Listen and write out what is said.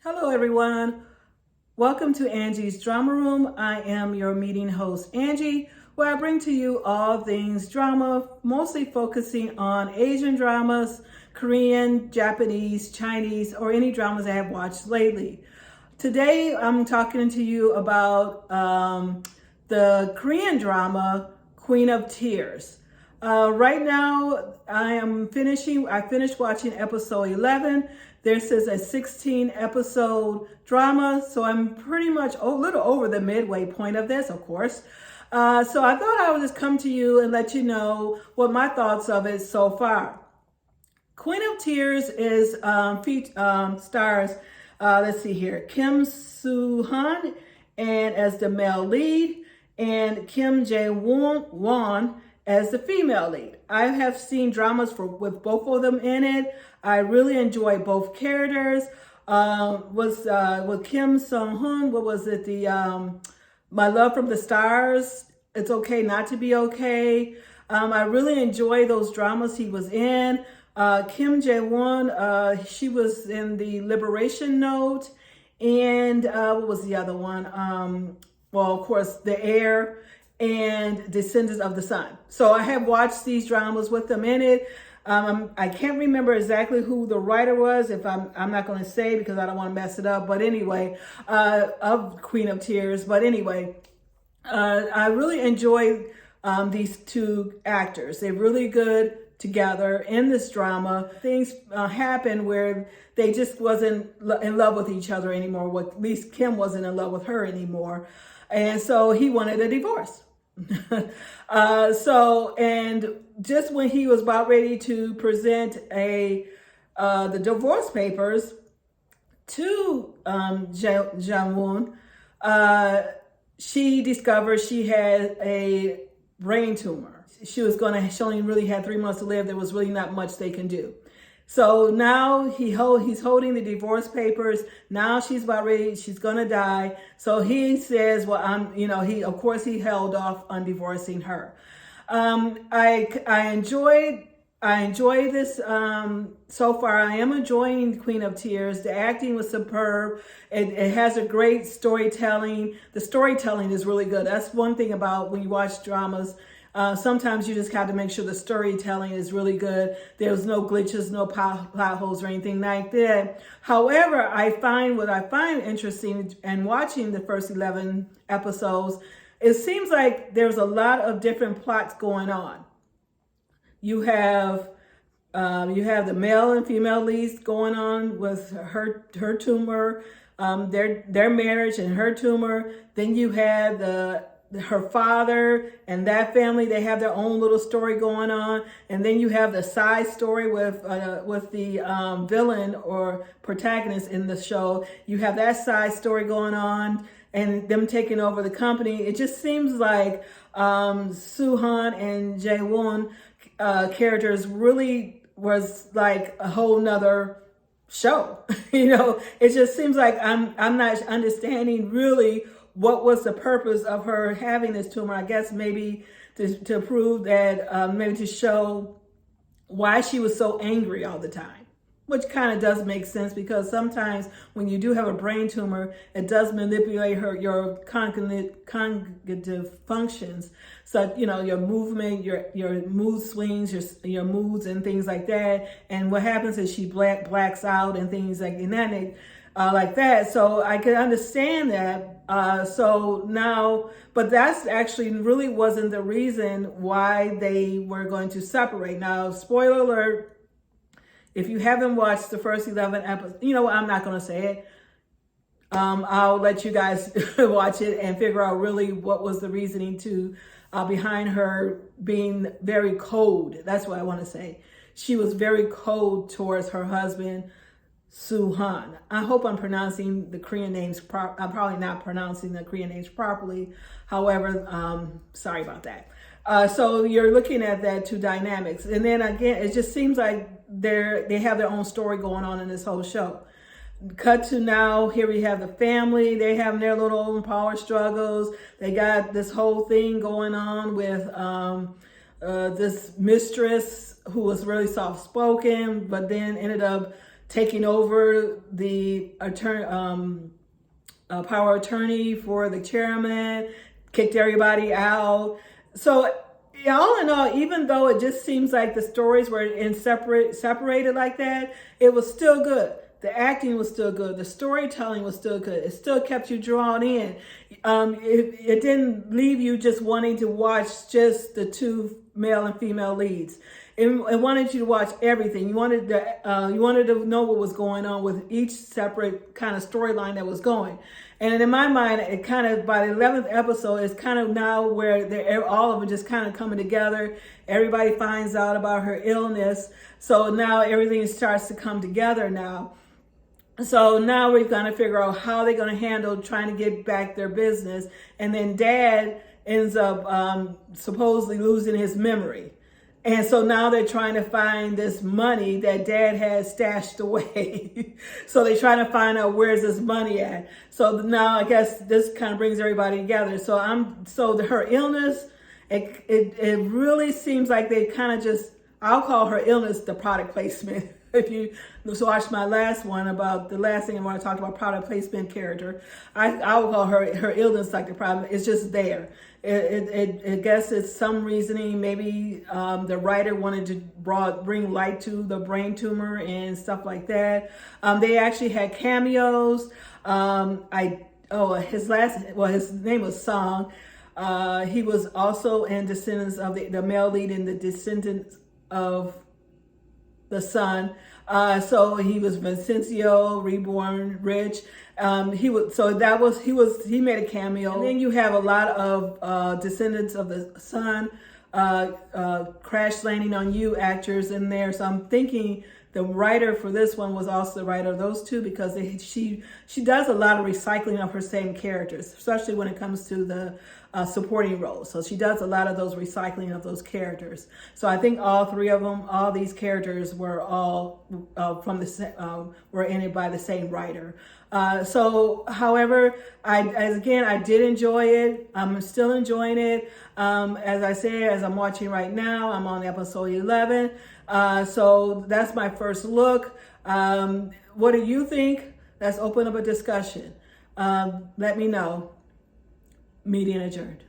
Hello, everyone. Welcome to Angie's Drama Room. I am your meeting host, Angie, where I bring to you all things drama, mostly focusing on Asian dramas, Korean, Japanese, Chinese, or any dramas I have watched lately. Today, I'm talking to you about the Korean drama, Queen of Tears. Right now, I finished watching episode 11. This is a 16 episode drama, so I'm pretty much a little over the midway point of this, of course. So I thought I would just come to you and let you know what my thoughts of it so far. Queen of Tears is stars, let's see here, Kim Soo-Hyun and as the male lead, and Kim Jae-won as the female lead. I have seen dramas with both of them in it. I really enjoy both characters. With Kim Soo-hyun, what was it? My Love from the Stars, It's Okay Not to Be Okay. I really enjoy those dramas he was in. Kim Jae-won, she was in the Liberation Note, and what was the other one? Well, of course, The Air and Descendants of the Sun. So I have watched these dramas with them in it. I can't remember exactly who the writer was. If I'm not going to say because I don't want to mess it up. But anyway, of Queen of Tears. But anyway, I really enjoy these two actors. They're really good together in this drama. Things happen where they just wasn't in love with each other anymore. Well, at least Kim wasn't in love with her anymore. And so he wanted a divorce. And just when he was about ready to present the divorce papers to Jae-won, she discovered she had a brain tumor. She only really had 3 months to live. There was really not much they can do. So now he's holding the divorce papers. Now she's about ready. She's going to die. So he says, well, he held off on divorcing her. I enjoy this so far. I am enjoying Queen of Tears. The acting was superb. It has a great storytelling. The storytelling is really good. That's one thing about when you watch dramas. Sometimes you just have to make sure the storytelling is really good. There's no glitches, no plot holes or anything like that. However, what I find interesting in watching the first 11 episodes, it seems like there's a lot of different plots going on. You have the male and female leads going on with her tumor, their marriage and her tumor. Then you have her father and that family. They have their own little story going on, and then you have the side story with the villain or protagonist in the show. You have that side story going on and them taking over the company. It just seems like Soo-Hyun and Jae-won characters really was like a whole nother show. It just seems like I'm not understanding really what was the purpose of her having this tumor. I guess maybe to prove that, maybe to show why she was so angry all the time, which kind of does make sense because sometimes when you do have a brain tumor, it does manipulate your cognitive functions. So, your movement, your mood swings, your moods and things like that. And what happens is she blacks out and things like that. Like that. So I could understand that. But that's actually really wasn't the reason why they were going to separate. Now, spoiler alert, if you haven't watched the first 11 episodes, I'm not going to say it. I'll let you guys watch it and figure out really what was the reasoning behind her being very cold. That's what I want to say. She was very cold towards her husband, Soo-Hyun. I hope I'm pronouncing the Korean names I'm probably not pronouncing the Korean names properly. However, sorry about that. So you're looking at that two dynamics. And then again, it just seems like they have their own story going on in this whole show. Cut to now, here we have the family. They have their little own power struggles. They got this whole thing going on with this mistress who was really soft-spoken, but then ended up taking over the power attorney for the chairman, kicked everybody out. So all in all, even though it just seems like the stories were separated like that, it was still good. The acting was still good. The storytelling was still good. It still kept you drawn in. It didn't leave you just wanting to watch just the two male and female leads. It wanted you to watch everything. You wanted to know what was going on with each separate kind of storyline that was going. And in my mind, it kind of, by the 11th episode, it's kind of now where they're all of them just kind of coming together. Everybody finds out about her illness. So now everything starts to come together now. So now we're going to figure out how they're going to handle trying to get back their business. And then Dad ends up supposedly losing his memory. And so now they're trying to find this money that Dad had stashed away. So they're trying to find out where's this money at. So now I guess this kind of brings everybody together. So her illness, it really seems like they kind of just, I'll call her illness the product placement. If you watch my last one about the last thing when I talked about product placement character, I will call her illness like the problem. It's just there. I guess it's some reasoning. Maybe the writer wanted to bring light to the brain tumor and stuff like that. They actually had cameos. His name was Song. He was also in Descendants of the male lead in the Descendants of the Son. So he was Vincencio, reborn rich. He made a cameo. And then you have a lot of Descendants of the Son, Crash Landing on You actors in there. So I'm thinking the writer for this one was also the writer of those two, because she does a lot of recycling of her same characters, especially when it comes to the supporting roles. So she does a lot of those recycling of those characters. So I think all three of them, all these characters were all were in it by the same writer. However, I did enjoy it. I'm still enjoying it. As I said, as I'm watching right now, I'm on episode 11. So that's my first look. What do you think? Let's open up a discussion. Let me know. Meeting adjourned.